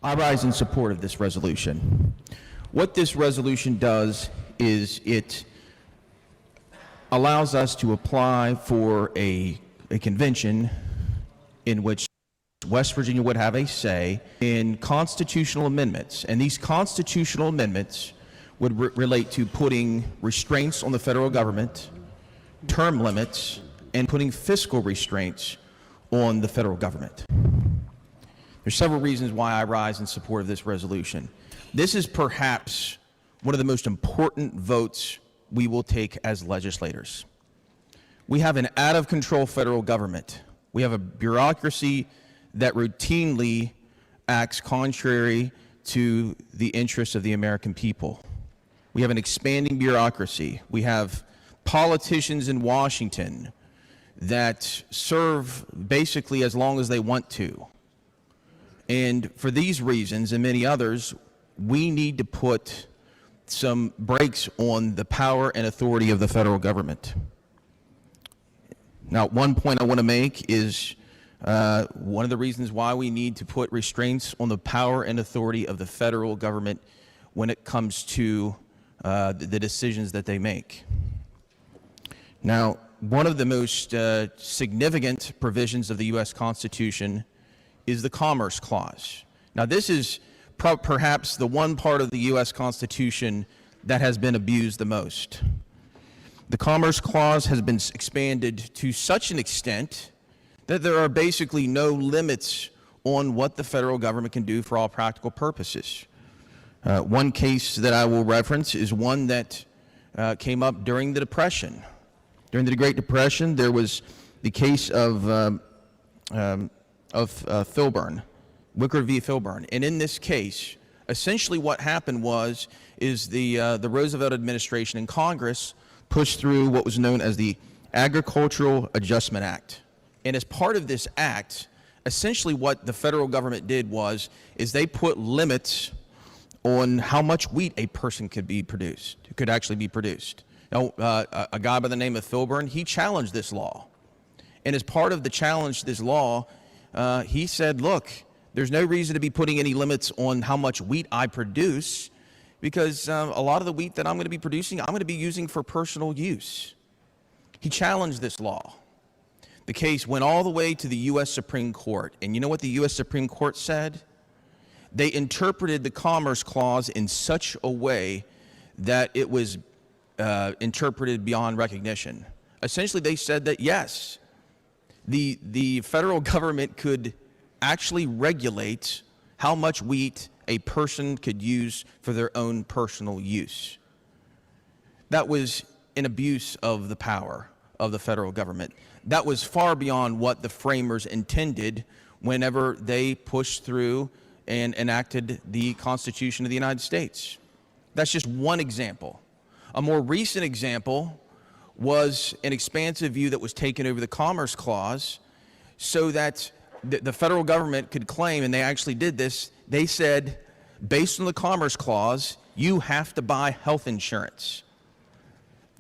I rise in support of this resolution. What this resolution does is it allows us to apply for a convention in which West Virginia would have a say in constitutional amendments. And these constitutional amendments would relate to putting restraints on the federal government, term limits, and putting fiscal restraints on the federal government. There's several reasons why I rise in support of this resolution. This is perhaps one of the most important votes we will take as legislators. We have an out-of-control federal government. We have a bureaucracy that routinely acts contrary to the interests of the American people. We have an expanding bureaucracy. We have politicians in Washington that serve basically as long as they want to. And for these reasons and many others, we need to put some brakes on the power and authority of the federal government. Now, one point I want to make is one of the reasons why we need to put restraints on the power and authority of the federal government when it comes to the decisions that they make. Now, one of the most significant provisions of the U.S. Constitution is the Commerce Clause. Now, this is perhaps the one part of the U.S. Constitution that has been abused the most. The Commerce Clause has been expanded to such an extent that there are basically no limits on what the federal government can do for all practical purposes. One case that I will reference is one that came up during the Depression. During the Great Depression, there was the case of Filburn, Wickard v. Filburn. And in this case, essentially what happened is the Roosevelt administration and Congress pushed through what was known as the Agricultural Adjustment Act. And as part of this act, essentially what the federal government did is they put limits on how much wheat a person could actually be produced. Now, a guy by the name of Filburn, he challenged this law. And as part of the challenge to this law, he said, look, there's no reason to be putting any limits on how much wheat I produce because a lot of the wheat that I'm going to be producing, I'm going to be using for personal use. He challenged this law. The case went all the way to the U.S. Supreme Court. And you know what the U.S. Supreme Court said? They interpreted the Commerce Clause in such a way that it was interpreted beyond recognition. Essentially, they said that, yes, the federal government could actually regulate how much wheat a person could use for their own personal use. That was an abuse of the power of the federal government. That was far beyond what the framers intended whenever they pushed through and enacted the Constitution of the United States. That's just one example. A more recent example was an expansive view that was taken over the Commerce Clause so that the federal government could claim, and they actually did this, they said, based on the Commerce Clause, you have to buy health insurance.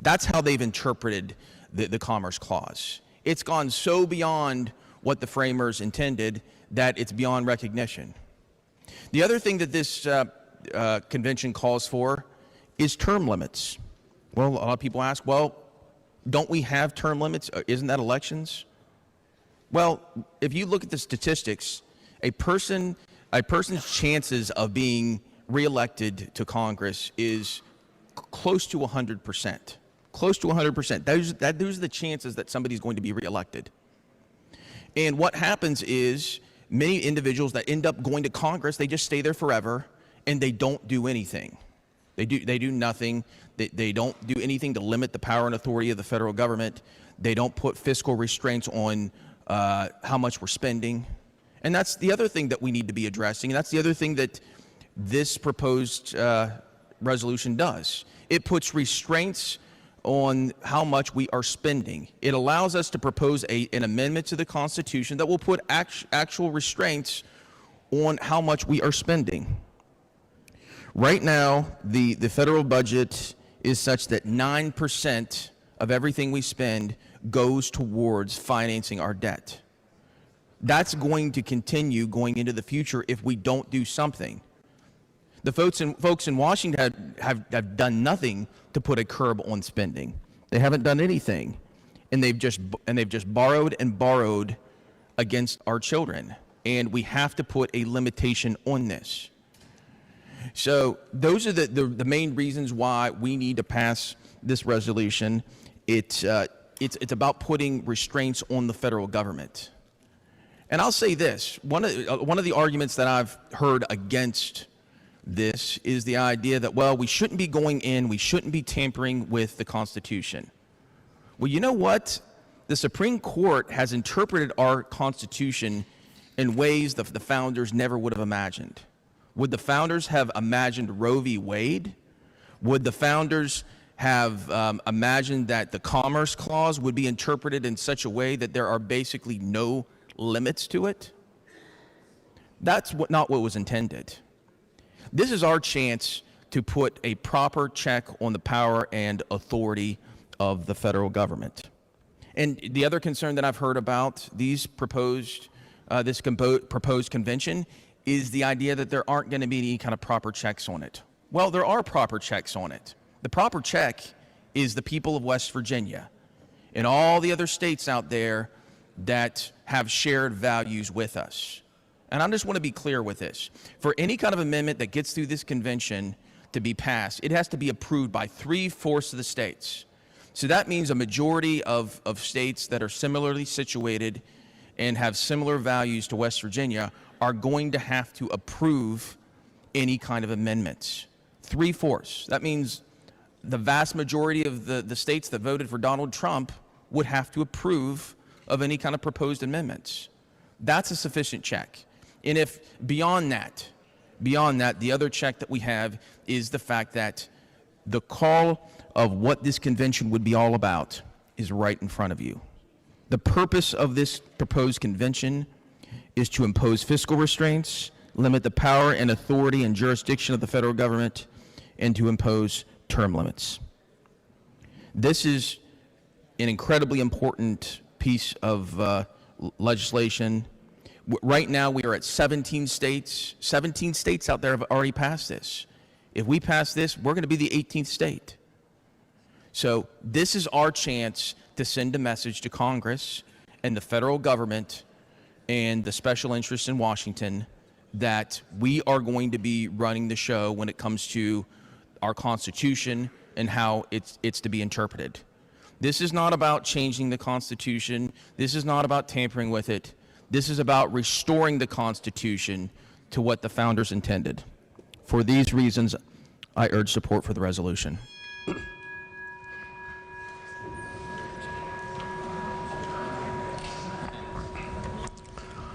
That's how they've interpreted the Commerce Clause. It's gone so beyond what the framers intended that it's beyond recognition. The other thing that this convention calls for is term limits. Well, a lot of people ask, well, don't we have term limits? Isn't that elections? Well, if you look at the statistics, a person's chances of being reelected to Congress is close to 100%. Close to 100%. Those are the chances that somebody's going to be reelected. And what happens is many individuals that end up going to Congress, they just stay there forever and they don't do anything. They do nothing. They don't do anything to limit the power and authority of the federal government. They don't put fiscal restraints on how much we're spending. And that's the other thing that we need to be addressing. And that's the other thing that this proposed resolution does. It puts restraints on how much we are spending. It allows us to propose an amendment to the Constitution that will put actual restraints on how much we are spending. Right now, the federal budget is such that 9% of everything we spend goes towards financing our debt. That's going to continue going into the future if we don't do something. The folks in Washington have done nothing to put a curb on spending. They haven't done anything, and they've just borrowed and borrowed against our children. And we have to put a limitation on this. So those are the main reasons why we need to pass this resolution. It's about putting restraints on the federal government. And I'll say this: one of the arguments that I've heard against this is the idea that, well, we shouldn't be going in, we shouldn't be tampering with the Constitution. Well, you know what? The Supreme Court has interpreted our Constitution in ways that the founders never would have imagined. Would the founders have imagined Roe v. Wade? Would the founders have imagined that the Commerce Clause would be interpreted in such a way that there are basically no limits to it? That's not what was intended. This is our chance to put a proper check on the power and authority of the federal government. And the other concern that I've heard about this proposed convention is the idea that there aren't going to be any kind of proper checks on it. Well, there are proper checks on it. The proper check is the people of West Virginia and all the other states out there that have shared values with us. And I just want to be clear with this. For any kind of amendment that gets through this convention to be passed, it has to be approved by 3/4 of the states. So that means a majority of states that are similarly situated and have similar values to West Virginia are going to have to approve any kind of amendments. 3/4. That means the vast majority of the states that voted for Donald Trump would have to approve of any kind of proposed amendments. That's a sufficient check. And if beyond that, the other check that we have is the fact that the call of what this convention would be all about is right in front of you. The purpose of this proposed convention is to impose fiscal restraints, limit the power and authority and jurisdiction of the federal government, and to impose term limits. This is an incredibly important piece of legislation. Right now, we are at 17 states. 17 states out there have already passed this. If we pass this, we're going to be the 18th state. So this is our chance to send a message to Congress and the federal government and the special interests in Washington that we are going to be running the show when it comes to our Constitution and how it's to be interpreted. This is not about changing the Constitution. This is not about tampering with it. This is about restoring the Constitution to what the founders intended. For these reasons, I urge support for the resolution.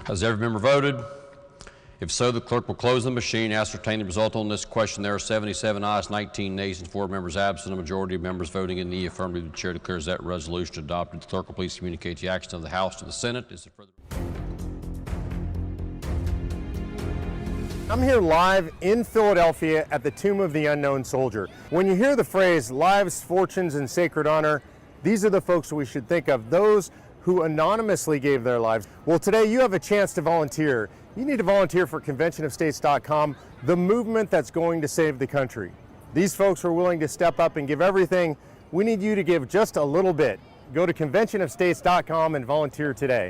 Has every member voted? If so, the clerk will close the machine. Ascertain the result on this question. There are 77 ayes, 19 nays, and 4 members absent. A majority of members voting in the affirmative. The chair declares that resolution adopted. The clerk will please communicate the action of the House to the Senate. Is there further? I'm here live in Philadelphia at the Tomb of the Unknown Soldier. When you hear the phrase lives, fortunes, and sacred honor, these are the folks we should think of, those who anonymously gave their lives. Well, today you have a chance to volunteer. You need to volunteer for conventionofstates.com, the movement that's going to save the country. These folks were willing to step up and give everything. We need you to give just a little bit. Go to conventionofstates.com and volunteer today.